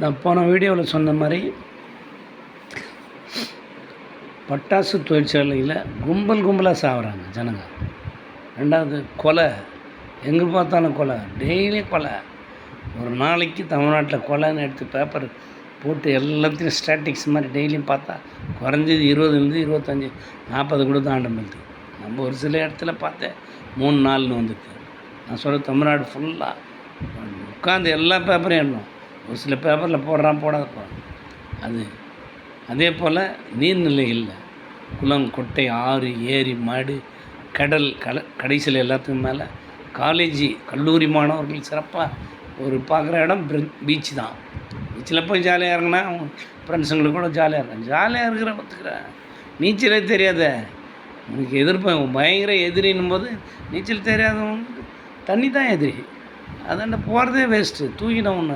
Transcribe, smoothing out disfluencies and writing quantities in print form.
நான் போன வீடியோவில் சொன்ன மாதிரி பட்டாசு தொழிற்சாலையில் கும்பலாக சாகுறாங்க ஜனங்க. ரெண்டாவது கொலை, எங்கே பார்த்தாலும் கொலை, டெய்லி கொலை. ஒரு நாளைக்கு தமிழ்நாட்டில் கொலைன்னு எடுத்து பேப்பர் போட்டு எல்லாத்தையும் ஸ்டாட்டிக்ஸ் மாதிரி டெய்லியும் பார்த்தா குறைஞ்சது 20 25 40 கூட தாண்ட முடியுது. நம்ம ஒரு சில இடத்துல பார்த்தேன் 3-4 வந்துடுது. நான் சொல்ல தமிழ்நாடு ஃபுல்லாக உட்காந்து எல்லா பேப்பரையும் எண்ணணும். ஒரு சில பேப்பரில் போடாத போகிறான். அதே போல் நீர்நிலைகளில் குளம், குட்டை, ஆறு, ஏரி, மாடு, கடல், கடைசியில் எல்லாத்துக்கும் மேலே காலேஜி, கல்லூரி மாணவர்கள் சிறப்பாக ஒரு பார்க்குற இடம் பீச்சு தான். பீச்சில் போய் ஜாலியாக இறங்கினா அவங்க ஃப்ரெண்ட்ஸுங்களுக்கு கூட ஜாலியாக இருக்காங்க. ஜாலியாக ஒத்துக்கிறேன். நீச்சலே தெரியாத உனக்கு எதிர்ப்பேன் பயங்கர எதிரின்னும் போது நீச்சல் தெரியாதவங்களுக்கு தண்ணி தான் எதிரி. அதாண்ட போகிறதே வேஸ்ட்டு. தூக்கிடும் ஒன்று